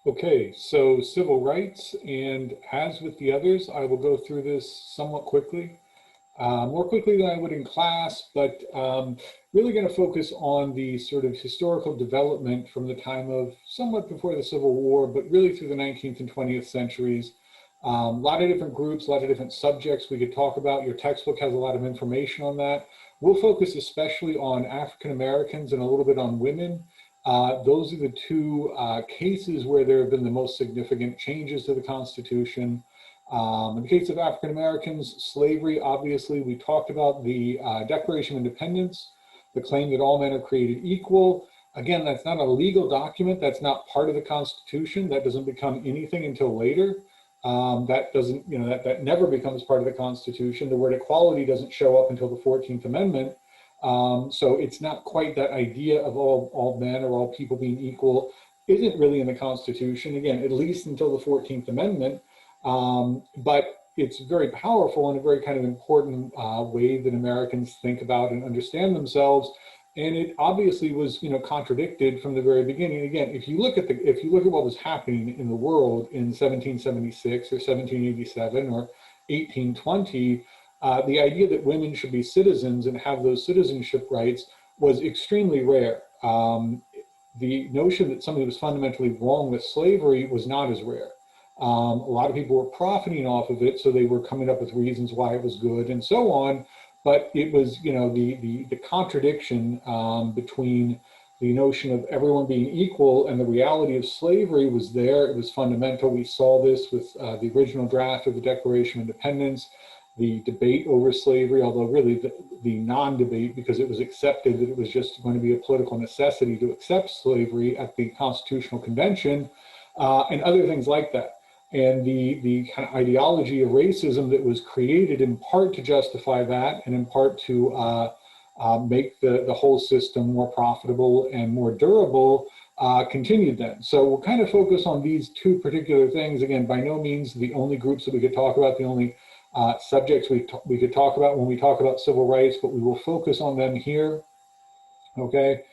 Okay, so civil rights, and as with the others, I will go through this somewhat quickly, more quickly than I would in class, but really going to focus on the sort of historical development from the time of somewhat before the Civil War, but really through the 19th and 20th centuries. A lot of different groups, a lot of different subjects we could talk about. Your textbook has a lot of information on that. We'll focus especially on African Americans and a little bit on women. Those are the two cases where there have been the most significant changes to the Constitution. In the case of African Americans, slavery, obviously, we talked about the Declaration of Independence, the claim that all men are created equal. Again, that's not a legal document. That's not part of the Constitution. That doesn't become anything until later. That doesn't, that never becomes part of the Constitution. The word equality doesn't show up until the 14th Amendment. So it's not quite that idea of all men or all people being equal isn't really in the Constitution, again, at least until the 14th Amendment. But it's very powerful and a very kind of important way that Americans think about and understand themselves. And it obviously was, contradicted from the very beginning. Again, if you look at what was happening in the world in 1776 or 1787 or 1820, the idea that women should be citizens and have those citizenship rights was extremely rare. The notion that something was fundamentally wrong with slavery was not as rare. A lot of people were profiting off of it, so they were coming up with reasons why it was good and so on. But it was, the contradiction between the notion of everyone being equal and the reality of slavery was there. It was fundamental. We saw this with the original draft of the Declaration of Independence, the debate over slavery, although really the non-debate, because it was accepted that it was just going to be a political necessity to accept slavery at the Constitutional Convention, and other things like that. And the kind of ideology of racism that was created in part to justify that and in part to make the whole system more profitable and more durable continued then. So we'll kind of focus on these two particular things. Again, by no means the only groups that we could talk about, the only subjects we could talk about when we talk about civil rights, but we will focus on them here, okay?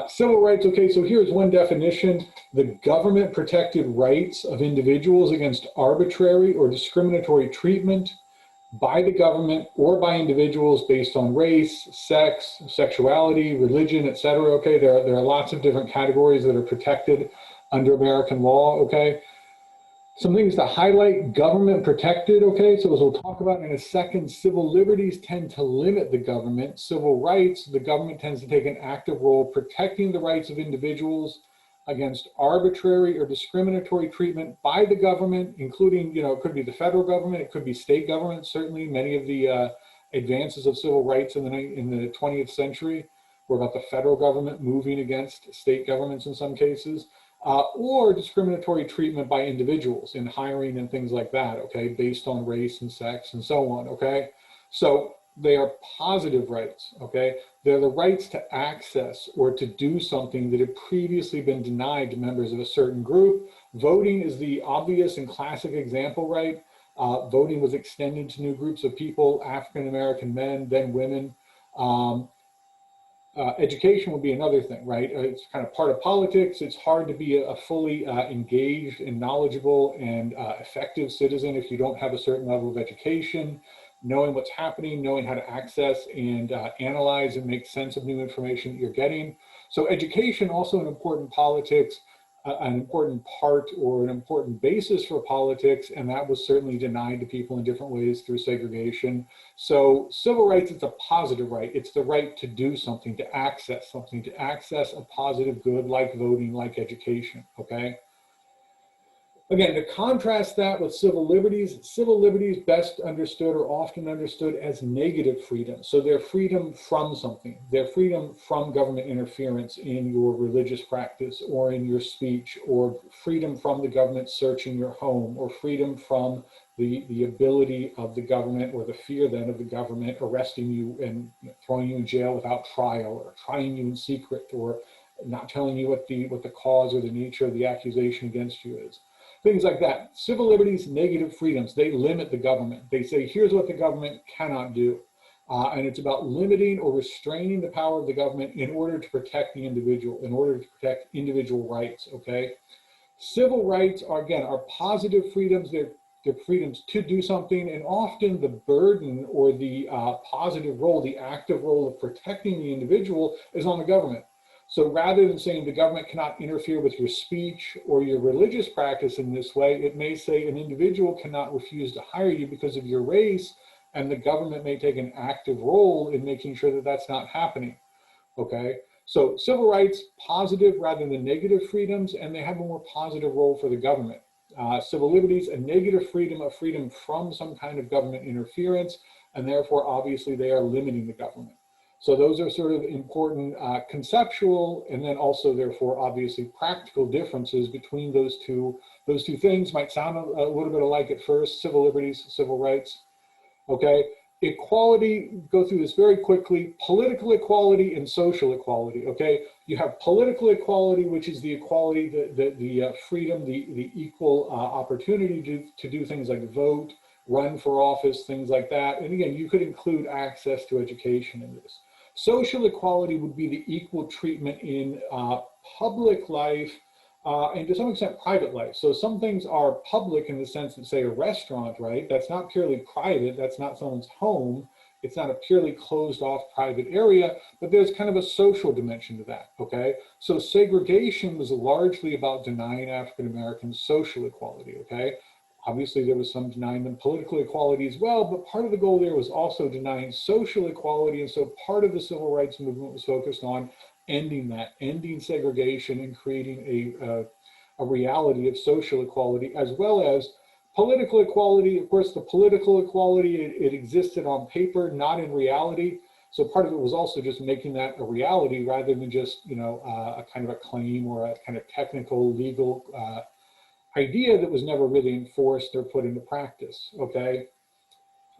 Civil rights, okay, so here's one definition: the government protected rights of individuals against arbitrary or discriminatory treatment by the government or by individuals based on race, sex, sexuality, religion, etc. Okay, there are lots of different categories that are protected under American law, okay? Some things to highlight: government protected, okay, so as we'll talk about in a second, civil liberties tend to limit the government. Civil rights, the government tends to take an active role protecting the rights of individuals against arbitrary or discriminatory treatment by the government, including, it could be the federal government, it could be state government. Certainly many of the advances of civil rights in the 20th century were about the federal government moving against state governments in some cases. Or discriminatory treatment by individuals in hiring and things like that, okay, based on race and sex and so on, okay? So they are positive rights, okay? They're the rights to access or to do something that had previously been denied to members of a certain group. Voting is the obvious and classic example, right? Voting was extended to new groups of people, African American men, then women. Education would be another thing, right? It's kind of part of politics. It's hard to be a fully engaged and knowledgeable and effective citizen if you don't have a certain level of education, knowing what's happening, knowing how to access and analyze and make sense of new information that you're getting. So education also an important politics, an important part or an important basis for politics, and that was certainly denied to people in different ways through segregation. So civil rights, it's a positive right. It's the right to do something, to access a positive good like voting, like education, okay? Again, to contrast that with civil liberties best understood or often understood as negative freedom. So they're freedom from something. They're freedom from government interference in your religious practice or in your speech, or freedom from the government searching your home, or freedom from the ability of the government, or the fear then of the government arresting you and throwing you in jail without trial, or trying you in secret, or not telling you what the cause or the nature of the accusation against you is. Things like that. Civil liberties, negative freedoms, they limit the government. They say, here's what the government cannot do. And it's about limiting or restraining the power of the government in order to protect the individual, in order to protect individual rights, okay? Civil rights are, again, are positive freedoms. They're freedoms to do something, and often the burden or the positive role, the active role of protecting the individual is on the government. So rather than saying the government cannot interfere with your speech or your religious practice in this way, it may say an individual cannot refuse to hire you because of your race, and the government may take an active role in making sure that that's not happening. Okay, so civil rights, positive rather than negative freedoms, and they have a more positive role for the government. Civil liberties, a negative freedom, a freedom from some kind of government interference, and therefore obviously they are limiting the government. So those are sort of important conceptual and then also therefore obviously practical differences between those two. Those two things might sound a little bit alike at first: civil liberties, civil rights. Okay, equality, go through this very quickly: political equality and social equality. Okay, you have political equality, which is the equality, the freedom, the equal opportunity to do things like vote, run for office, things like that. And again, you could include access to education in this. Social equality would be the equal treatment in public life, and to some extent private life. So some things are public in the sense that, say, a restaurant, right? That's not purely private, that's not someone's home, it's not a purely closed off private area, but there's kind of a social dimension to that, okay? So segregation was largely about denying African Americans social equality, okay? Obviously there was some denying them political equality as well, but part of the goal there was also denying social equality, and so part of the civil rights movement was focused on ending that, ending segregation and creating a reality of social equality, as well as political equality. Of course, the political equality, it existed on paper, not in reality. So part of it was also just making that a reality rather than just, you know, a kind of a claim or a kind of technical legal idea that was never really enforced or put into practice, okay?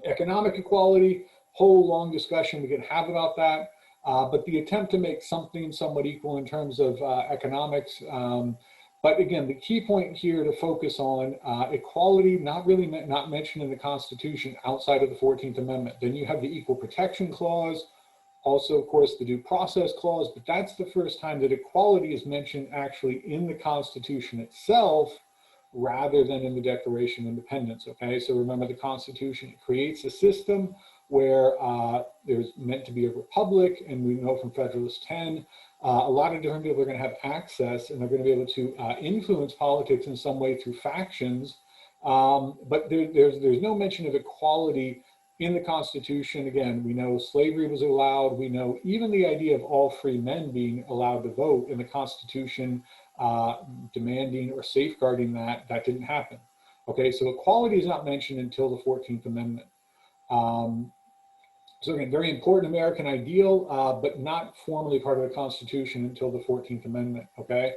Economic equality, whole long discussion we could have about that. But the attempt to make something somewhat equal in terms of economics. But again, the key point here to focus on equality, not mentioned in the Constitution outside of the 14th Amendment. Then you have the Equal Protection Clause, also, of course, the Due Process Clause, but that's the first time that equality is mentioned actually in the Constitution itself, rather than in the Declaration of Independence, okay? So remember, the Constitution creates a system where there's meant to be a republic, and we know from Federalist 10, a lot of different people are going to have access, and they're going to be able to influence politics in some way through factions, but there's no mention of equality in the Constitution. Again, we know slavery was allowed, we know even the idea of all free men being allowed to vote in the Constitution, demanding or safeguarding that didn't happen. Okay, so equality is not mentioned until the 14th Amendment. So again, very important American ideal, but not formally part of the Constitution until the 14th Amendment, okay?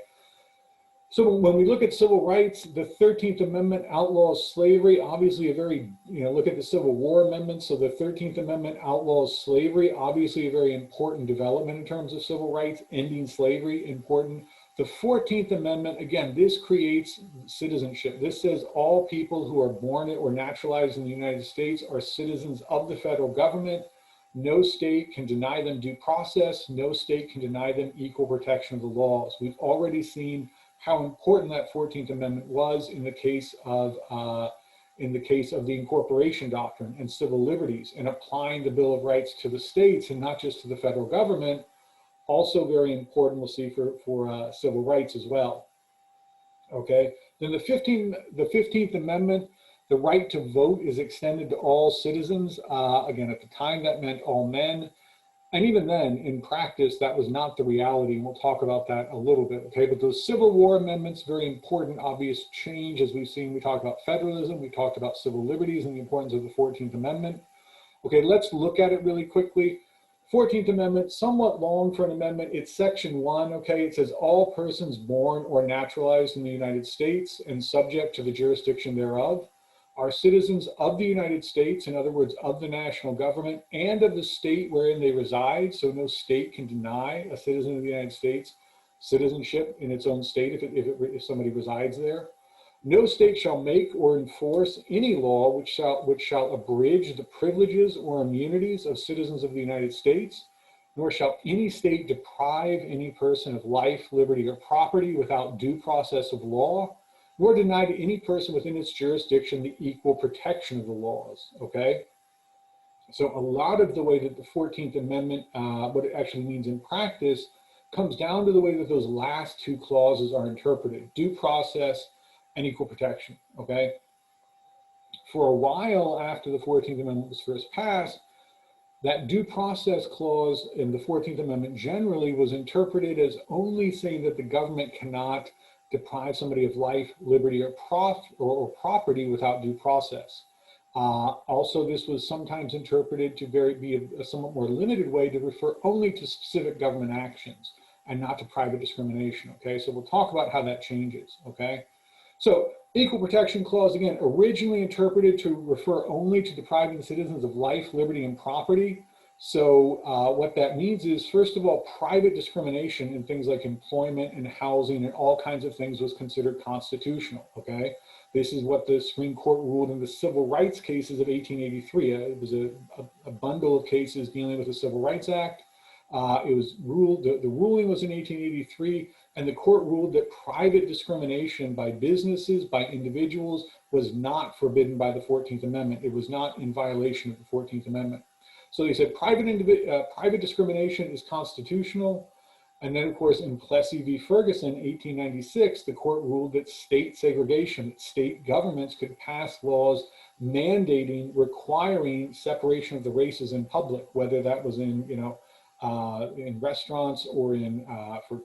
So when we look at civil rights, the 13th Amendment outlaws slavery, obviously a very, look at the Civil War amendments. So the 13th Amendment outlaws slavery, obviously a very important development in terms of civil rights, ending slavery, important. The 14th Amendment, again, this creates citizenship. This says all people who are born or naturalized in the United States are citizens of the federal government. No state can deny them due process. No state can deny them equal protection of the laws. We've already seen how important that 14th Amendment was in the case of the incorporation doctrine and civil liberties, and applying the Bill of Rights to the states and not just to the federal government. Also very important, we'll see for civil rights as well. Okay, then the 15th Amendment, the right to vote is extended to all citizens. Again, at the time that meant all men. And even then, in practice, that was not the reality, and we'll talk about that a little bit, okay? But those Civil War amendments, very important, obvious change, as we've seen. We talked about federalism, we talked about civil liberties and the importance of the 14th Amendment. Okay, let's look at it really quickly. 14th Amendment, somewhat long for an amendment. It's section 1, okay? It says all persons born or naturalized in the United States and subject to the jurisdiction thereof are citizens of the United States, in other words, of the national government and of the state wherein they reside. So no state can deny a citizen of the United States citizenship in its own state if somebody resides there. No state shall make or enforce any law which shall abridge the privileges or immunities of citizens of the United States. nor shall any state deprive any person of life, liberty, or property without due process of law, nor deny to any person within its jurisdiction the equal protection of the laws, okay? So a lot of the way that the 14th Amendment, what it actually means in practice, comes down to the way that those last two clauses are interpreted: due process and equal protection, okay? For a while after the 14th Amendment was first passed, that due process clause in the 14th Amendment generally was interpreted as only saying that the government cannot deprive somebody of life, liberty, or property without due process. Also, this was sometimes interpreted to be a somewhat more limited way to refer only to specific government actions and not to private discrimination, okay? So we'll talk about how that changes, okay? So equal protection clause, again, originally interpreted to refer only to depriving citizens of life, liberty, and property. So what that means is, first of all, private discrimination in things like employment and housing and all kinds of things was considered constitutional, okay? This is what the Supreme Court ruled in the civil rights cases of 1883. It was a bundle of cases dealing with the Civil Rights Act. It was ruled, the ruling was in 1883, and the court ruled that private discrimination by businesses, by individuals, was not forbidden by the 14th Amendment. It was not in violation of the 14th Amendment. So they said private discrimination is constitutional. And then, of course, in Plessy v. Ferguson, 1896, the court ruled that state segregation, that state governments could pass laws mandating, requiring separation of the races in public, whether that was in, in restaurants or in for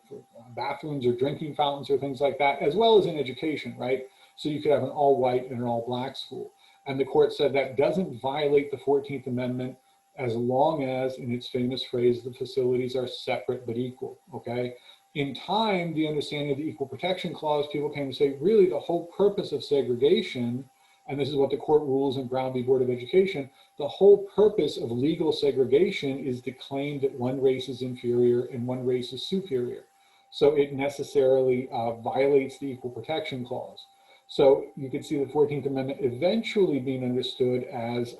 bathrooms or drinking fountains or things like that, as well as in education, right? So you could have an all-white and an all-black school. And the court said that doesn't violate the 14th Amendment as long as, in its famous phrase, the facilities are separate but equal, okay? In time, the understanding of the Equal Protection Clause, people came to say, really the whole purpose of segregation, and this is what the court rules in Brown v. Board of Education, the whole purpose of legal segregation is to claim that one race is inferior and one race is superior. So it necessarily violates the Equal Protection Clause. So you could see the 14th Amendment eventually being understood as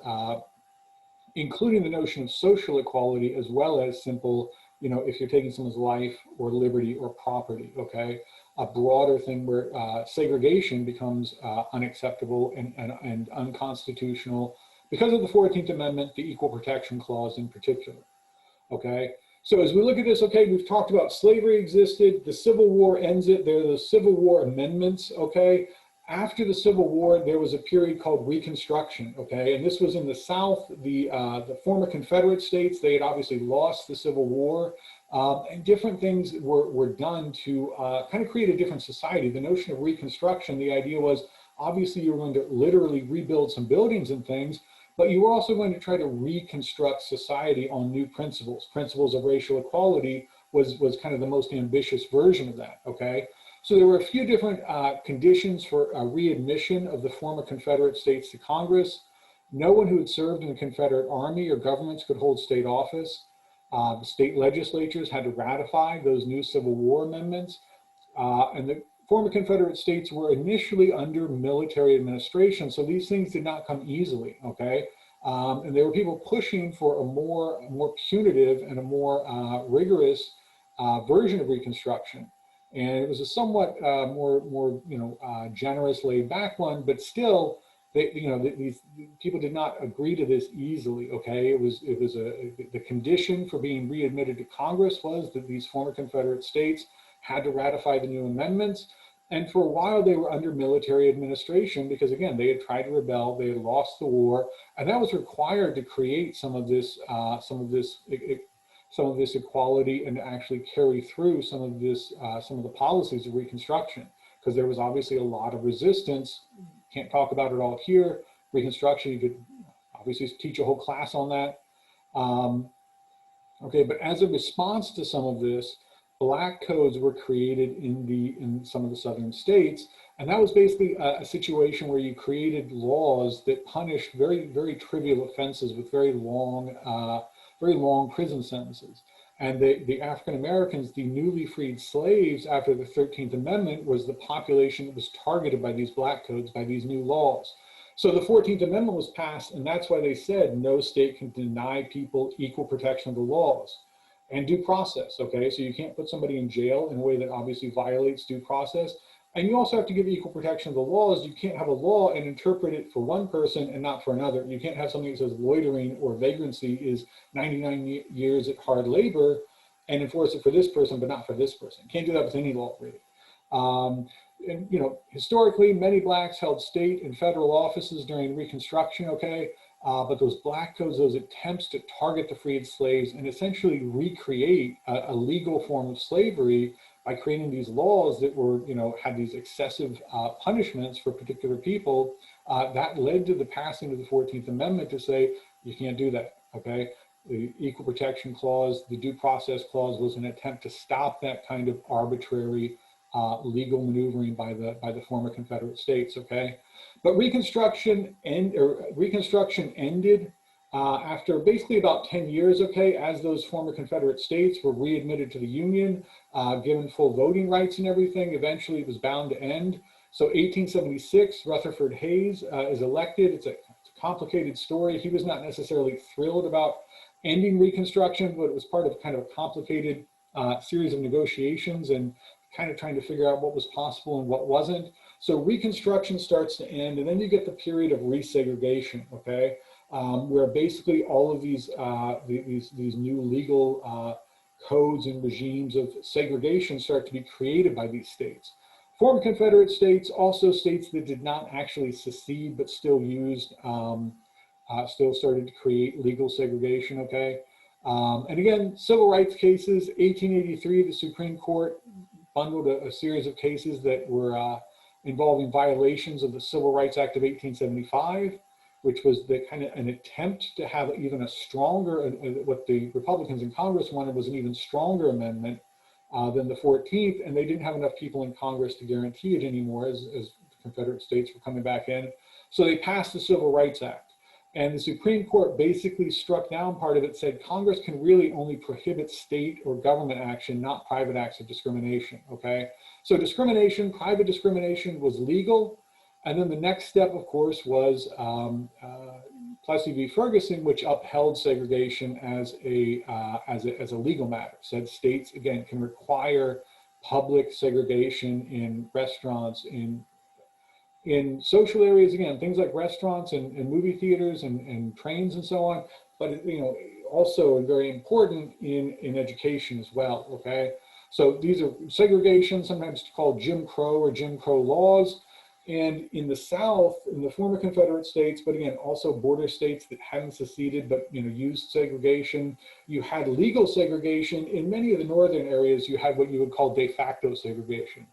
including the notion of social equality as well as simple, if you're taking someone's life or liberty or property, okay? A broader thing where segregation becomes unacceptable and unconstitutional because of the 14th Amendment, the Equal Protection Clause in particular, okay? So as we look at this, okay, we've talked about slavery existed, the Civil War ends it, there are the Civil War amendments, okay? After the Civil War, there was a period called Reconstruction, okay? And this was in the South, the former Confederate states, they had obviously lost the Civil War, and different things were done to kind of create a different society. The notion of Reconstruction, the idea was, obviously you were going to literally rebuild some buildings and things, but you were also going to try to reconstruct society on new principles. Principles of racial equality was kind of the most ambitious version of that, okay? So there were a few different conditions for readmission of the former Confederate states to Congress. No one who had served in the Confederate Army or governments could hold state office. The state legislatures had to ratify those new Civil War amendments. And the former Confederate states were initially under military administration, so these things did not come easily, okay? And there were people pushing for a more punitive and a more rigorous version of Reconstruction. And it was a somewhat more generous, laid-back one, but still, these people did not agree to this easily. Okay, the condition for being readmitted to Congress was that these former Confederate states had to ratify the new amendments, and for a while they were under military administration because, again, they had tried to rebel, they had lost the war, and that was required to create some of this equality and actually carry through some of the policies of Reconstruction, because there was obviously a lot of resistance. Can't talk about it all here. Reconstruction, you could obviously teach a whole class on that. Okay, but as a response to some of this, black codes were created in some of the southern states, and that was basically a situation where you created laws that punished very, very trivial offenses with very long prison sentences. And the African Americans, the newly freed slaves after the 13th Amendment, was the population that was targeted by these black codes, by these new laws. So the 14th Amendment was passed, and that's why they said no state can deny people equal protection of the laws. and due process, okay? So you can't put somebody in jail in a way that obviously violates due process. And you also have to give equal protection of the laws. You can't have a law and interpret it for one person and not for another. You can't have something that says loitering or vagrancy is 99 years at hard labor and enforce it for this person, but not for this person. Can't do that with any law, really. And you know, historically, many blacks held state and federal offices during Reconstruction, okay? But those black codes, those attempts to target the freed slaves and essentially recreate a legal form of slavery by creating these laws that were, you know, had these excessive punishments for particular people, that led to the passing of the 14th Amendment to say, you can't do that, okay? The Equal Protection Clause, the Due Process Clause was an attempt to stop that kind of arbitrary legal maneuvering by the former Confederate states, okay? But Reconstruction ended after basically about 10 years, okay, as those former Confederate states were readmitted to the Union, given full voting rights and everything. Eventually it was bound to end. So 1876, Rutherford Hayes is elected. It's a complicated story. He was not necessarily thrilled about ending Reconstruction, but it was part of kind of a complicated series of negotiations and kind of trying to figure out what was possible and what wasn't. So Reconstruction starts to end, and then you get the period of resegregation, okay? Where basically all of these new legal codes and regimes of segregation start to be created by these states. Former Confederate states, also states that did not actually secede but still used, still started to create legal segregation, okay? And again, civil rights cases, 1883, the Supreme Court bundled a series of cases that were involving violations of the Civil Rights Act of 1875, which was the kind of an attempt to have even a stronger, what the Republicans in Congress wanted was an even stronger amendment than the 14th, and they didn't have enough people in Congress to guarantee it anymore as the Confederate states were coming back in. So they passed the Civil Rights Act. And the Supreme Court basically struck down part of it, said Congress can really only prohibit state or government action, not private acts of discrimination, okay? So discrimination, private discrimination was legal. And then the next step, of course, was Plessy v. Ferguson, which upheld segregation as a legal matter. Said states, again, can require public segregation in restaurants, in social areas, again, things like restaurants and movie theaters and trains and so on, but you know, also very important in education as well, okay? So these are segregation, sometimes called Jim Crow or Jim Crow laws. And in the South, in the former Confederate states, but again, also border states that hadn't seceded, but you know, used segregation, you had legal segregation. In many of the northern areas, you had what you would call de facto segregation.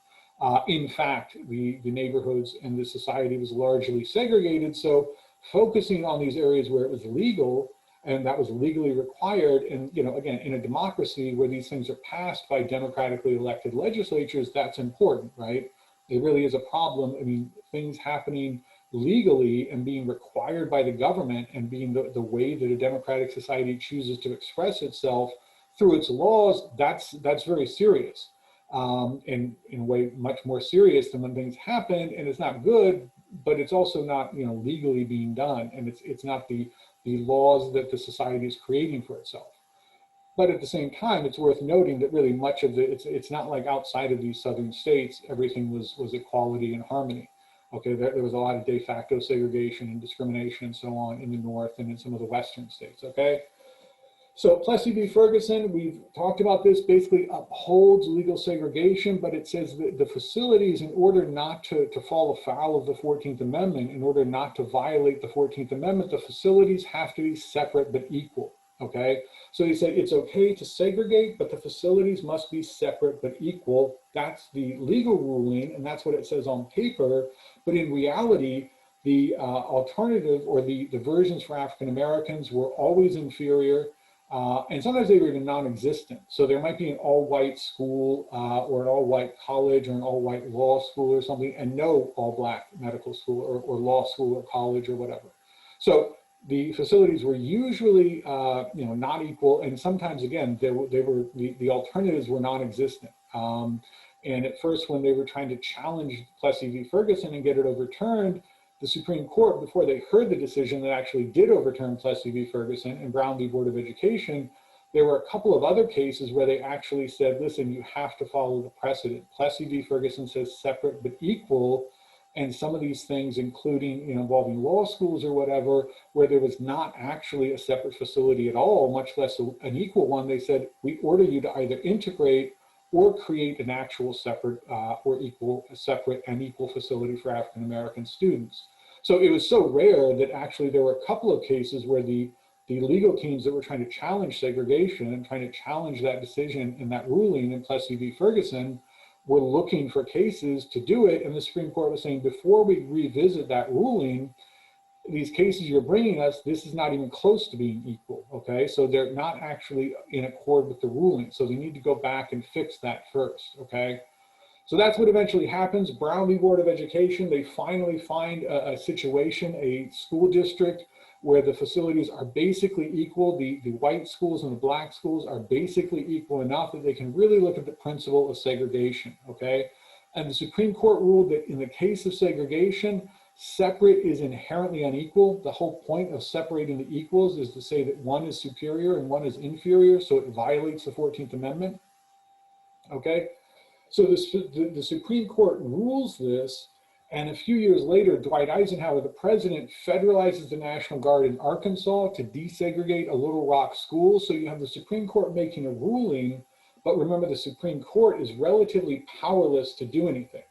In fact, the neighborhoods and the society was largely segregated. So focusing on these areas where it was legal and that was legally required, and you know, again, in a democracy where these things are passed by democratically elected legislatures, that's important, right? It really is a problem. I mean, things happening legally and being required by the government and being the way that a democratic society chooses to express itself through its laws, that's very serious. In a way much more serious than when things happen, and it's not good, but it's also not, you know, legally being done, and it's not the laws that the society is creating for itself. But at the same time, it's worth noting that really much of it's not like outside of these southern states, everything was equality and harmony. Okay, there was a lot of de facto segregation and discrimination and so on in the North and in some of the Western states, okay? So Plessy v. Ferguson, we've talked about this, basically upholds legal segregation, but it says that the facilities, in order not to fall afoul of the 14th Amendment, in order not to violate the 14th Amendment, the facilities have to be separate but equal, okay? So he said it's okay to segregate, but the facilities must be separate but equal. That's the legal ruling, and that's what it says on paper, but in reality, the alternative or the versions for African Americans were always inferior. And sometimes they were even non-existent. So there might be an all-white school or an all-white college or an all-white law school or something, and no all-black medical school or law school or college or whatever. So the facilities were usually, you know, not equal, and sometimes again the alternatives were non-existent. And at first, when they were trying to challenge Plessy v. Ferguson and get it overturned, the Supreme Court, before they heard the decision that actually did overturn Plessy v. Ferguson and Brown v. Board of Education, There were a couple of other cases where they actually said, listen, you have to follow the precedent. Plessy v. Ferguson says separate but equal. And some of these things, including involving law schools or whatever, where there was not actually a separate facility at all, much less an equal one, they said, we order you to either integrate or create an actual separate or equal, separate and equal facility for African American students. So it was so rare that actually there were a couple of cases where the legal teams that were trying to challenge segregation and trying to challenge that decision and that ruling in Plessy v. Ferguson were looking for cases to do it. And the Supreme Court was saying, before we revisit that ruling, these cases you're bringing us, this is not even close to being equal, okay? So they're not actually in accord with the ruling. So they need to go back and fix that first, okay? So that's what eventually happens. Brown v. Board of Education, they finally find a situation, a school district where the facilities are basically equal. The white schools and the black schools are basically equal enough that they can really look at the principle of segregation, okay? And the Supreme Court ruled that in the case of segregation, separate is inherently unequal. The whole point of separating the equals is to say that one is superior and one is inferior, so it violates the 14th Amendment, okay? So the Supreme Court rules this, and a few years later, Dwight Eisenhower, the president, federalizes the National Guard in Arkansas to desegregate a Little Rock school. So you have the Supreme Court making a ruling, but remember the Supreme Court is relatively powerless to do anything.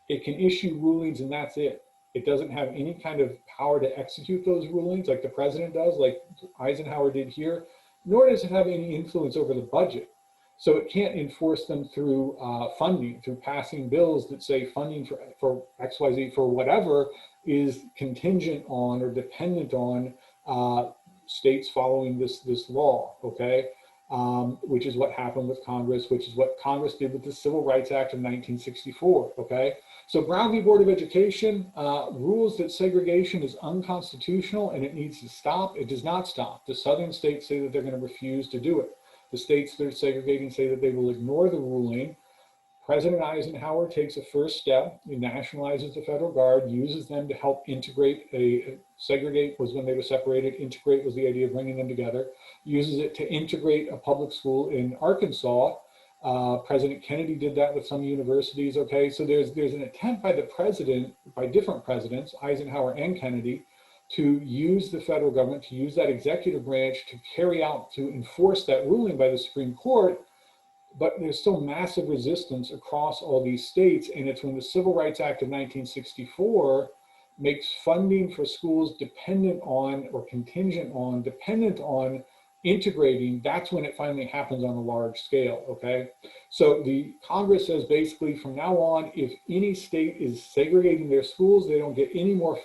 It can issue rulings and that's it. It doesn't have any kind of power to execute those rulings like the president does, like Eisenhower did here, nor does it have any influence over the budget. So it can't enforce them through funding, through passing bills that say funding for XYZ, for whatever, is contingent on or dependent on states following this law, okay? Which is what happened with Congress, which is what Congress did with the Civil Rights Act of 1964, okay? So Brown v. Board of Education rules that segregation is unconstitutional and it needs to stop. It does not stop. The southern states say that they're going to refuse to do it. The states that are segregating say that they will ignore the ruling. President Eisenhower takes a first step. He nationalizes the Federal Guard, uses them to help integrate. Segregate was when they were separated. Integrate was the idea of bringing them together. Uses it to integrate a public school in Arkansas. President Kennedy did that with some universities, okay? So there's an attempt by the president, by different presidents, Eisenhower and Kennedy, to use the federal government, to use that executive branch to carry out, to enforce that ruling by the Supreme Court. But there's still massive resistance across all these states. And it's when the Civil Rights Act of 1964 makes funding for schools dependent on, or contingent on, dependent on integrating, that's when it finally happens on a large scale, okay? So the Congress says basically from now on, if any state is segregating their schools, they don't get any more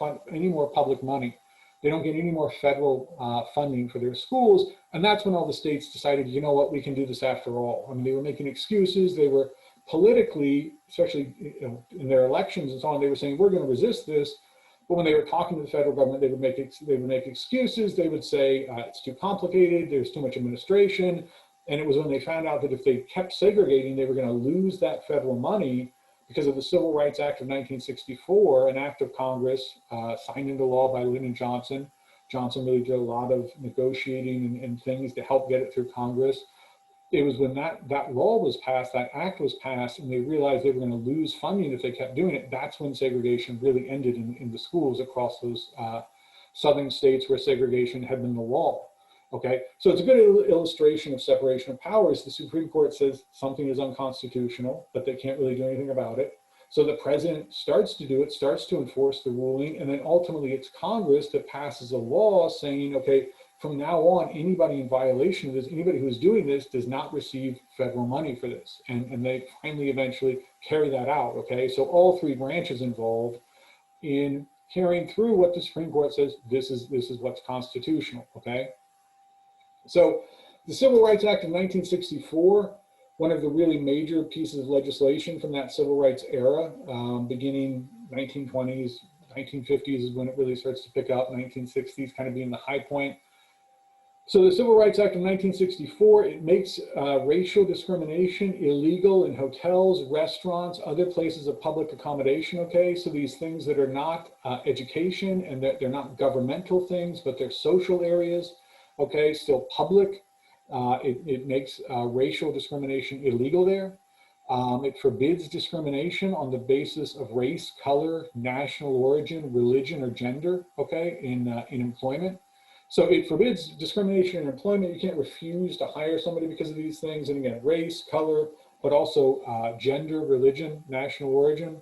public money. They don't get any more federal funding for their schools. And that's when all the states decided, you know what, we can do this after all. I mean, they were making excuses. They were politically, especially in their elections and so on, they were saying, we're going to resist this. But when they were talking to the federal government, they would make excuses. They would say, it's too complicated, there's too much administration. And it was when they found out that if they kept segregating, they were going to lose that federal money because of the Civil Rights Act of 1964, an act of Congress signed into law by Lyndon Johnson. Johnson really did a lot of negotiating and things to help get it through Congress. It was when that law was passed, that act was passed, and they realized they were going to lose funding if they kept doing it. That's when segregation really ended in the schools across those southern states where segregation had been the law. Okay, so it's a good illustration of separation of powers. The Supreme Court says something is unconstitutional, but they can't really do anything about it. So the president starts to do it, starts to enforce the ruling, and then ultimately it's Congress that passes a law saying, okay, from now on, anybody in violation of this, anybody who's doing this does not receive federal money for this. And they finally eventually carry that out, okay? So all three branches involved in carrying through what the Supreme Court says, this is what's constitutional, okay? So the Civil Rights Act of 1964, one of the really major pieces of legislation from that civil rights era, beginning 1920s, 1950s is when it really starts to pick up, 1960s kind of being the high point. So the Civil Rights Act of 1964, it makes racial discrimination illegal in hotels, restaurants, other places of public accommodation, okay? So these things that are not education and that they're not governmental things, but they're social areas, okay, still public. It makes racial discrimination illegal there. It forbids discrimination on the basis of race, color, national origin, religion, or gender, okay, in employment. So it forbids discrimination in employment. You can't refuse to hire somebody because of these things. And again, race, color, but also gender, religion, national origin.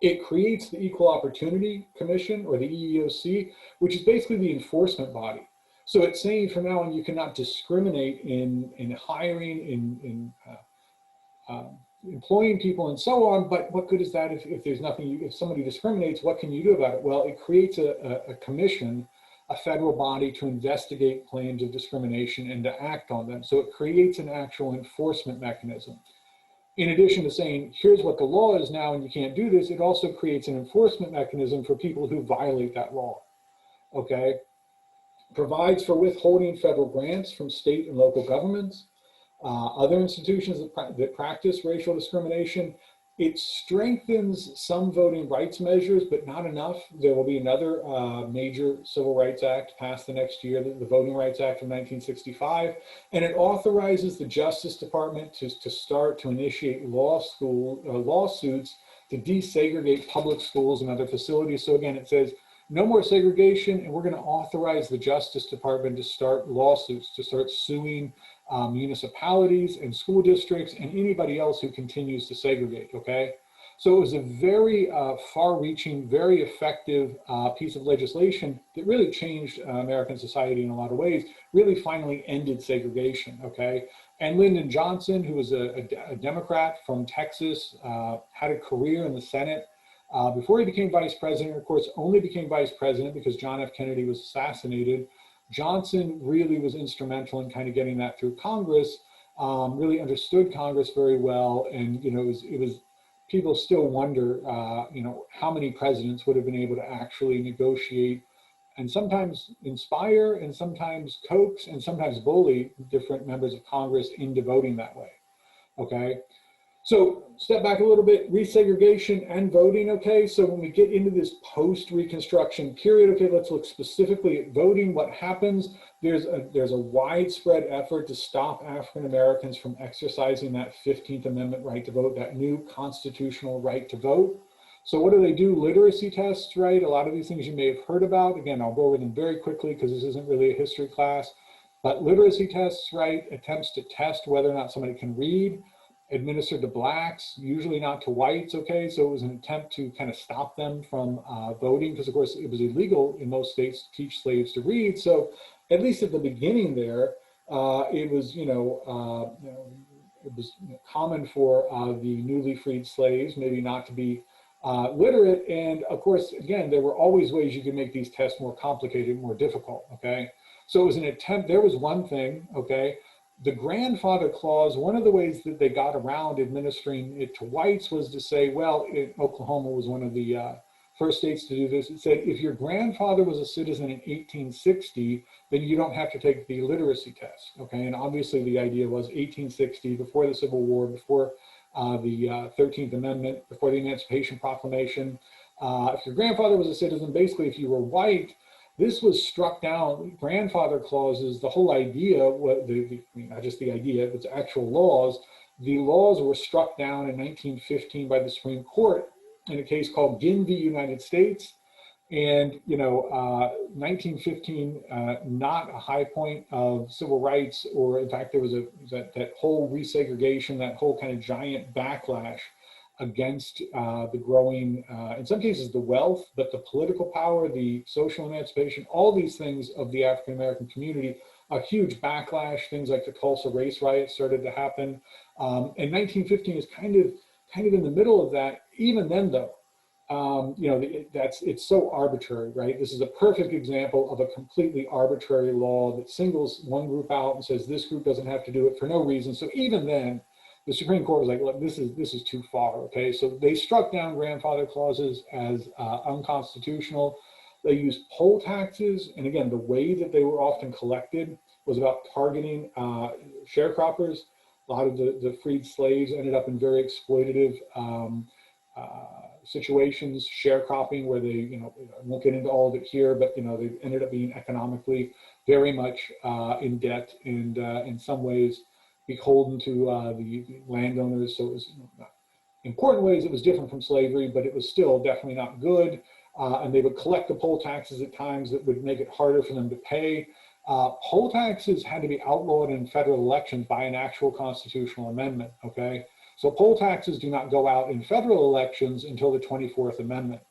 It creates the Equal Opportunity Commission, or the EEOC, which is basically the enforcement body. So it's saying from now on, you cannot discriminate in hiring, employing people and so on, but what good is that if there's nothing, if somebody discriminates, what can you do about it? Well, it creates a commission, a federal body to investigate claims of discrimination and to act on them. So it creates an actual enforcement mechanism. In addition to saying, here's what the law is now and you can't do this, it also creates an enforcement mechanism for people who violate that law, okay? Provides for withholding federal grants from state and local governments, other institutions that practice racial discrimination. It strengthens some voting rights measures, but not enough. There will be another major Civil Rights Act passed the next year, the Voting Rights Act of 1965, and it authorizes the Justice Department to initiate lawsuits to desegregate public schools and other facilities. So again, it says no more segregation, and we're going to authorize the Justice Department to start lawsuits, to start suing municipalities and school districts and anybody else who continues to segregate, okay? So it was a very far-reaching, very effective piece of legislation that really changed American society in a lot of ways, really finally ended segregation, okay? And Lyndon Johnson, who was a Democrat from Texas, had a career in the Senate. Before he became vice president, of course, only became vice president because John F. Kennedy was assassinated. Johnson really was instrumental in kind of getting that through Congress, really understood Congress very well. And, you know, it was people still wonder, you know, how many presidents would have been able to actually negotiate and sometimes inspire and sometimes coax and sometimes bully different members of Congress into voting that way, okay? So step back a little bit, resegregation and voting, okay? So when we get into this post-Reconstruction period, okay, let's look specifically at voting. What happens? There's a widespread effort to stop African Americans from exercising that 15th Amendment right to vote, that new constitutional right to vote. So what do? Literacy tests, right? A lot of these things you may have heard about. Again, I'll go over them very quickly because this isn't really a history class. But literacy tests, right? Attempts to test whether or not somebody can read, administered to blacks, usually not to whites, okay? So it was an attempt to kind of stop them from voting because of course it was illegal in most states to teach slaves to read. So at least at the beginning there, it was, it was common for the newly freed slaves maybe not to be literate. And of course, again, there were always ways you could make these tests more complicated, more difficult, okay? So it was an attempt, there was one thing, okay? The grandfather clause, one of the ways that they got around administering it to whites was to say, well, Oklahoma was one of the first states to do this. It said, if your grandfather was a citizen in 1860, then you don't have to take the literacy test, okay? And obviously the idea was 1860, before the Civil War, before the 13th Amendment, before the Emancipation Proclamation. If your grandfather was a citizen, basically if you were white, this was struck down. Grandfather clauses, the whole idea, not just the idea, it's actual laws. The laws were struck down in 1915 by the Supreme Court in a case called Ginn v. United States. And, 1915, not a high point of civil rights, or in fact, there was that whole resegregation, that whole kind of giant backlash against the growing, in some cases, the wealth, but the political power, the social emancipation, all these things of the African-American community, a huge backlash. Things like the Tulsa race riots started to happen. And 1915 is kind of in the middle of that. Even then, though, it's so arbitrary, right? This is a perfect example of a completely arbitrary law that singles one group out and says this group doesn't have to do it for no reason. So even then, the Supreme Court was like, look, this is too far, okay? So they struck down grandfather clauses as unconstitutional. They used poll taxes, and again, the way that they were often collected was about targeting sharecroppers. A lot of the freed slaves ended up in very exploitative situations, sharecropping, where they, I won't get into all of it here, but they ended up being economically very much in debt and in some ways beholden to the landowners. So it was, in important ways, it was different from slavery, but it was still definitely not good. And they would collect the poll taxes at times that would make it harder for them to pay. Poll taxes had to be outlawed in federal elections by an actual constitutional amendment, okay? So poll taxes do not go out in federal elections until the 24th Amendment.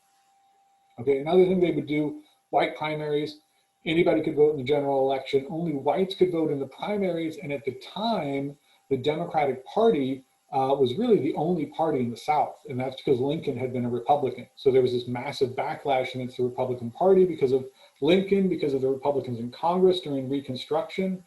Okay, another thing they would do, white primaries, anybody could vote in the general election, only whites could vote in the primaries, and at the time, the Democratic Party was really the only party in the South, and that's because Lincoln had been a Republican. So there was this massive backlash against the Republican Party because of Lincoln, because of the Republicans in Congress during Reconstruction.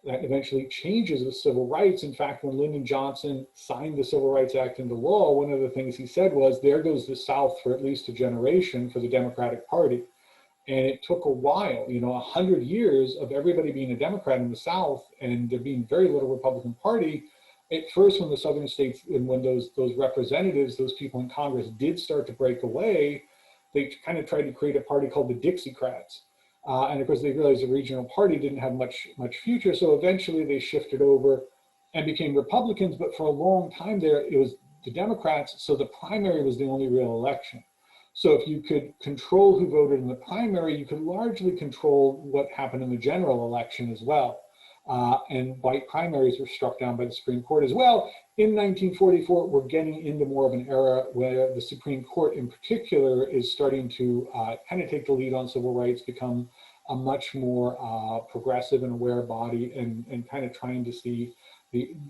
That eventually changes with civil rights. In fact, when Lyndon Johnson signed the Civil Rights Act into law, one of the things he said was, there goes the South for at least a generation for the Democratic Party. And it took a while, 100 years of everybody being a Democrat in the South and there being very little Republican Party. At first, when the Southern states and when those representatives, those people in Congress did start to break away, they kind of tried to create a party called the Dixiecrats. And of course, they realized the regional party didn't have much future. So eventually they shifted over and became Republicans. But for a long time there, it was the Democrats. So the primary was the only real election. So if you could control who voted in the primary, you could largely control what happened in the general election as well. And white primaries were struck down by the Supreme Court as well. In 1944, we're getting into more of an era where the Supreme Court in particular is starting to kind of take the lead on civil rights, become a much more progressive and aware body, and kind of trying to see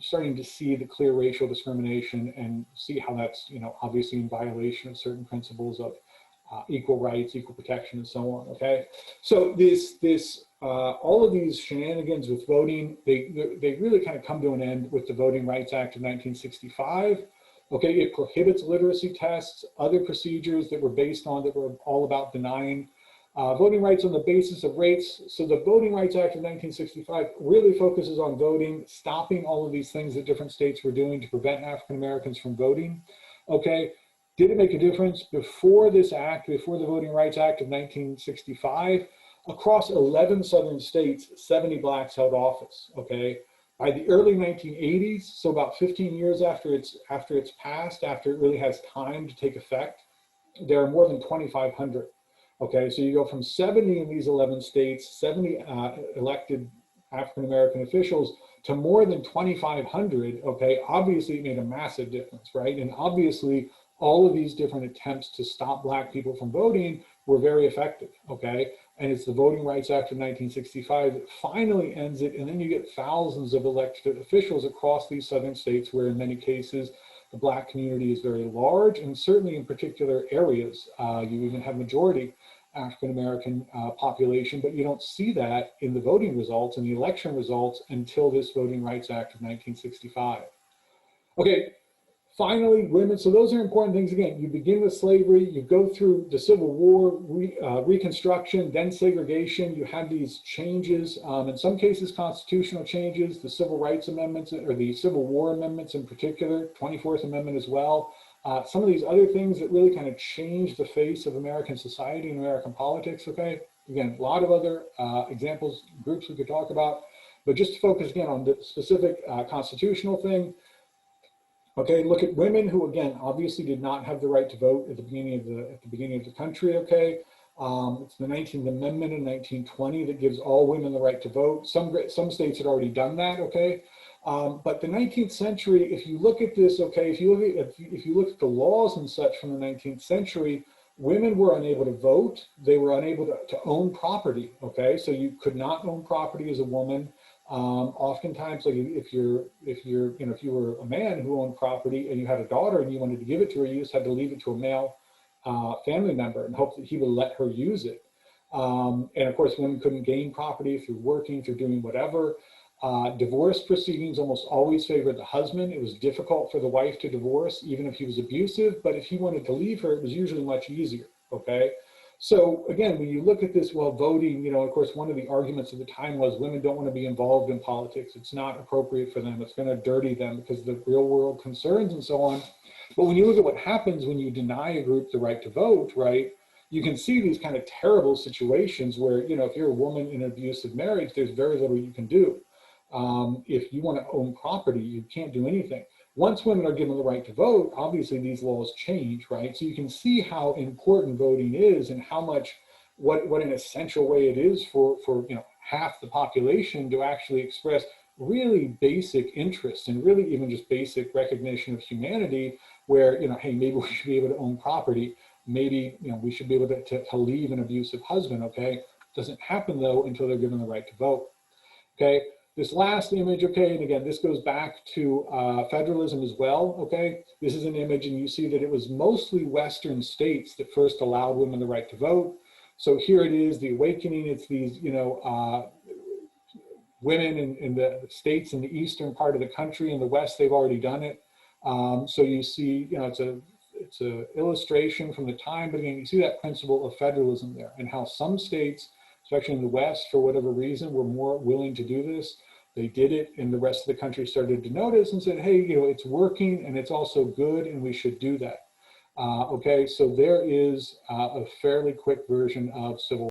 starting to see the clear racial discrimination and see how that's, obviously in violation of certain principles of equal rights, equal protection, and so on. Okay, so all of these shenanigans with voting, they really kind of come to an end with the Voting Rights Act of 1965. Okay, it prohibits literacy tests, other procedures that were based on, that were all about denying voting rights on the basis of race. So the Voting Rights Act of 1965 really focuses on voting, stopping all of these things that different states were doing to prevent African Americans from voting. Okay, did it make a difference? Before this act, before the Voting Rights Act of 1965, across 11 southern states, 70 blacks held office, okay? By the early 1980s, so about 15 years after it's passed, after it really has time to take effect, there are more than 2,500. Okay, so you go from 70 in these 11 states, 70 elected African-American officials, to more than 2,500, okay? Obviously, it made a massive difference, right? And obviously, all of these different attempts to stop black people from voting were very effective, okay? And it's the Voting Rights Act of 1965 that finally ends it, and then you get thousands of elected officials across these southern states where in many cases, the black community is very large, and certainly in particular areas, you even have majority African-American population, but you don't see that in the voting results and the election results until this Voting Rights Act of 1965. Okay, finally, women. So those are important things. Again, you begin with slavery, you go through the Civil War, Reconstruction, then segregation. You have these changes, in some cases constitutional changes, the Civil Rights Amendments, or the Civil War Amendments in particular, 24th Amendment as well. Some of these other things that really kind of change the face of American society and American politics, okay? Again, a lot of other examples, groups we could talk about, but just to focus again on the specific constitutional thing. Okay, look at women who, again, obviously did not have the right to vote at the beginning of the country. Okay, it's the 19th Amendment in 1920 that gives all women the right to vote. Some states had already done that. Okay, but the 19th century, if you look at this, okay, if you look at the laws and such from the 19th century, women were unable to vote. They were unable to own property. Okay, so you could not own property as a woman. Oftentimes, like if you were a man who owned property and you had a daughter and you wanted to give it to her, you just had to leave it to a male family member and hope that he would let her use it. And of course, women couldn't gain property through working, through doing whatever. Divorce proceedings almost always favored the husband. It was difficult for the wife to divorce, even if he was abusive, but if he wanted to leave her, it was usually much easier, okay? So again, when you look at this, well, voting, of course, one of the arguments at the time was women don't want to be involved in politics. It's not appropriate for them. It's going to dirty them because of the real world concerns and so on. But when you look at what happens when you deny a group the right to vote, right, you can see these kind of terrible situations where, you know, if you're a woman in an abusive marriage, there's very little you can do. If you want to own property, you can't do anything. Once women are given the right to vote, obviously these laws change, right? So you can see how important voting is and how much, what an essential way it is for you know, half the population to actually express really basic interests and really even just basic recognition of humanity, where, you know, hey, maybe we should be able to own property. Maybe, you know, we should be able to leave an abusive husband, okay? Doesn't happen though until they're given the right to vote, okay? This last image, okay, and again, this goes back to federalism as well, okay? This is an image and you see that it was mostly Western states that first allowed women the right to vote. So here it is, the awakening, it's these, you know, women in the states in the eastern part of the country. In the West, they've already done it. So you see, you know, it's a illustration from the time, but again, you see that principle of federalism there and how some states, especially in the West, for whatever reason, were more willing to do this. They did it and the rest of the country started to notice and said, hey, you know, it's working and it's also good and we should do that. Okay, so there is a fairly quick version of civil